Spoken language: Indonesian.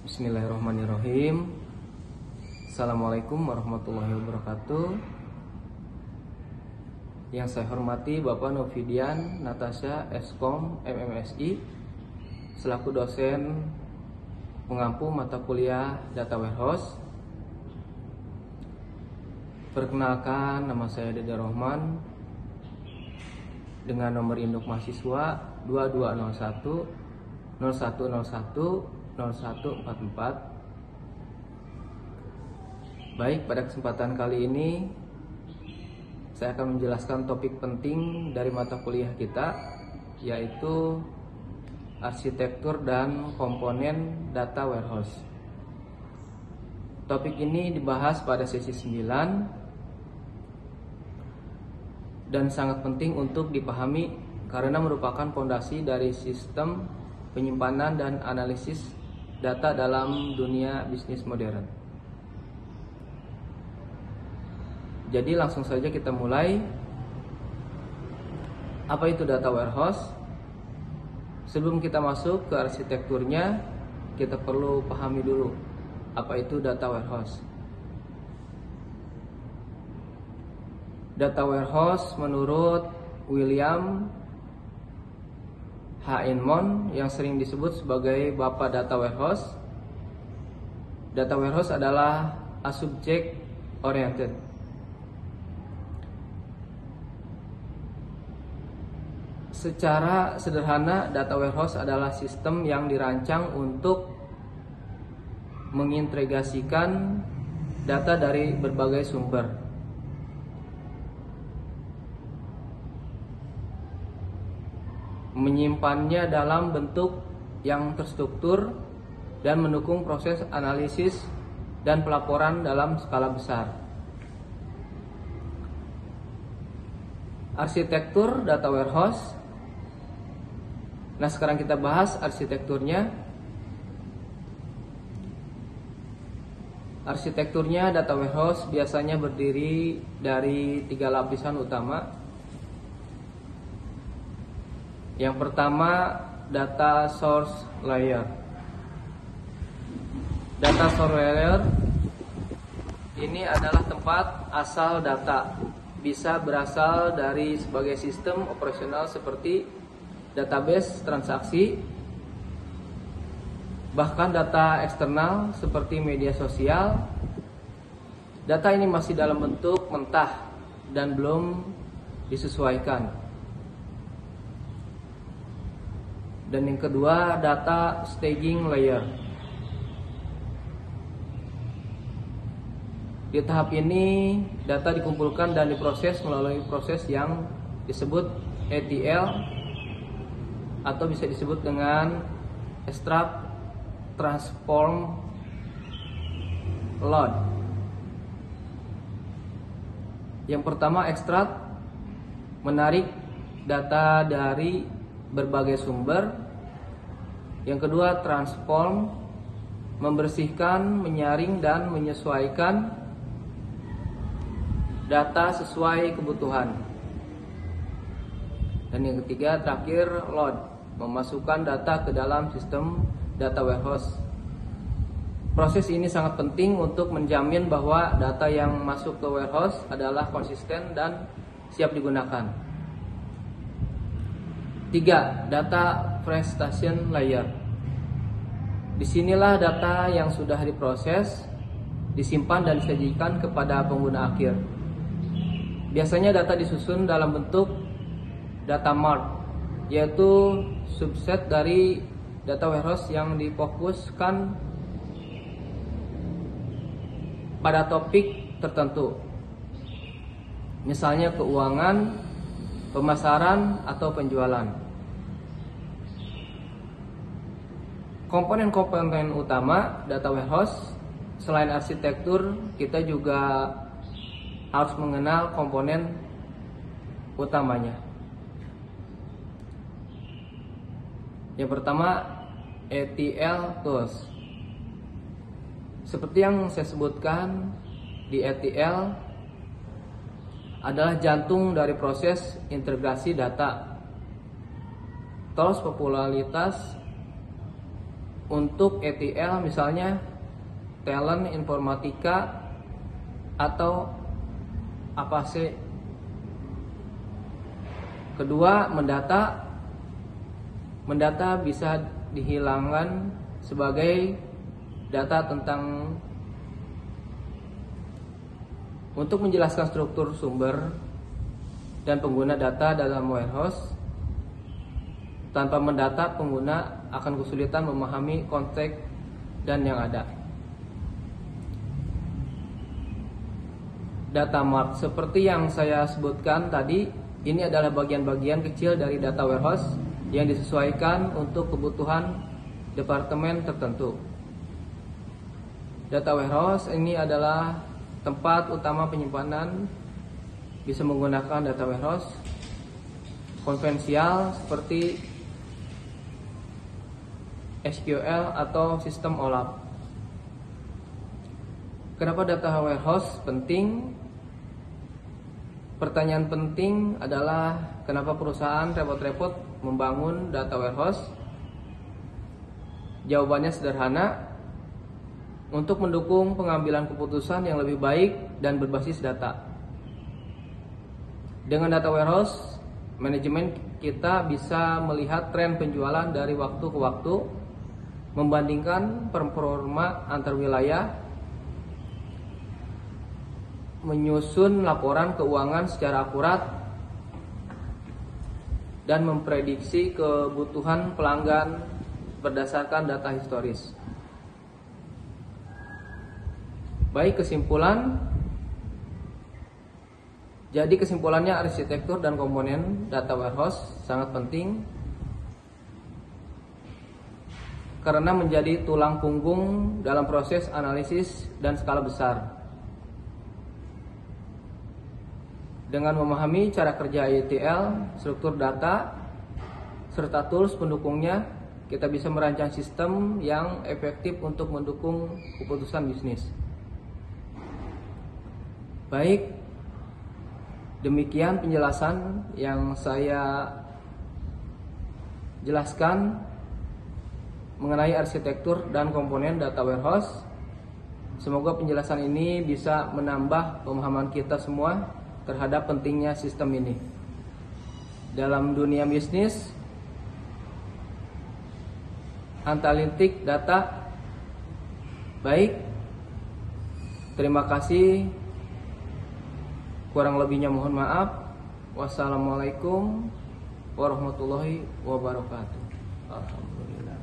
Bismillahirrahmanirrahim. Assalamualaikum warahmatullahi wabarakatuh. Yang saya hormati Bapak Novidian Natasha Eskom MMSI selaku dosen pengampu mata kuliah Data Warehouse. Perkenalkan, nama saya Dede Rohman dengan nomor induk mahasiswa 2201 0101 0144. Baik, pada kesempatan kali ini saya akan menjelaskan topik penting dari mata kuliah kita, yaitu arsitektur dan komponen data warehouse. Topik ini dibahas pada sesi 9 dan sangat penting untuk dipahami karena merupakan fondasi dari sistem penyimpanan dan analisis data dalam dunia bisnis modern. Jadi langsung saja kita mulai. Apa itu data warehouse? Sebelum kita masuk ke arsitekturnya, kita perlu pahami dulu apa itu data warehouse. Data warehouse menurut William H. Inmon yang sering disebut sebagai Bapak Data Warehouse. Data warehouse adalah a subject oriented. Secara sederhana, data warehouse adalah sistem yang dirancang untuk mengintegrasikan data dari berbagai sumber. Menyimpannya dalam bentuk yang terstruktur dan mendukung proses analisis dan pelaporan dalam skala besar. Arsitektur data warehouse. Nah, sekarang kita bahas arsitekturnya. Arsitekturnya data warehouse biasanya berdiri dari 3 lapisan utama. Yang pertama, data source layer. Data source layer ini adalah tempat asal data. Bisa berasal dari sebagai sistem operasional seperti database transaksi, bahkan data eksternal seperti media sosial. Data ini masih dalam bentuk mentah dan belum disesuaikan. Dan yang kedua, data staging layer. Di tahap ini, data dikumpulkan dan diproses melalui proses yang disebut ETL atau bisa disebut dengan extract, transform, load. Yang pertama, extract, menarik data dari berbagai sumber. Yang kedua, transform, membersihkan, menyaring dan menyesuaikan data sesuai kebutuhan. Dan yang ketiga, terakhir, load, memasukkan data ke dalam sistem data warehouse. Proses ini sangat penting untuk menjamin bahwa data yang masuk ke warehouse adalah konsisten dan siap digunakan. 3. Data prestation layer. Disinilah data yang sudah diproses, disimpan dan disajikan kepada pengguna akhir. Biasanya data disusun dalam bentuk data mart, yaitu subset dari data warehouse yang difokuskan pada topik tertentu. Misalnya keuangan, pemasaran, atau penjualan. Komponen-komponen utama data warehouse, selain arsitektur, kita juga harus mengenal komponen utamanya. Yang pertama, ETL tools. Seperti yang saya sebutkan, di ETL adalah jantung dari proses integrasi data. Tools popularitas untuk ETL misalnya talent informatika atau apa sih. Kedua, mendata bisa dihilangkan sebagai data tentang untuk menjelaskan struktur sumber dan pengguna data dalam warehouse. Tanpa mendata, pengguna akan kesulitan memahami konteks dan yang ada. Data mart seperti yang saya sebutkan tadi, ini adalah bagian-bagian kecil dari data warehouse yang disesuaikan untuk kebutuhan departemen tertentu. Data warehouse ini adalah tempat utama penyimpanan, bisa menggunakan data warehouse konvensional seperti SQL atau sistem OLAP. Kenapa data warehouse penting? Pertanyaan penting adalah kenapa perusahaan repot-repot membangun data warehouse? Jawabannya sederhana, untuk mendukung pengambilan keputusan yang lebih baik dan berbasis data. Dengan data warehouse, manajemen kita bisa melihat tren penjualan dari waktu ke waktu, membandingkan performa antar wilayah, menyusun laporan keuangan secara akurat, dan memprediksi kebutuhan pelanggan berdasarkan data historis. Baik, kesimpulan. Jadi kesimpulannya, arsitektur dan komponen data warehouse sangat penting karena menjadi tulang punggung dalam proses analisis dan skala besar. Dengan memahami cara kerja ETL, struktur data, serta tools pendukungnya, kita bisa merancang sistem yang efektif untuk mendukung keputusan bisnis. Baik, demikian penjelasan yang saya jelaskan mengenai arsitektur dan komponen data warehouse. Semoga penjelasan ini bisa menambah pemahaman kita semua terhadap pentingnya sistem ini dalam dunia bisnis, analitik data. Baik, terima kasih. Kurang lebihnya mohon maaf. Wassalamualaikum warahmatullahi wabarakatuh. Alhamdulillah.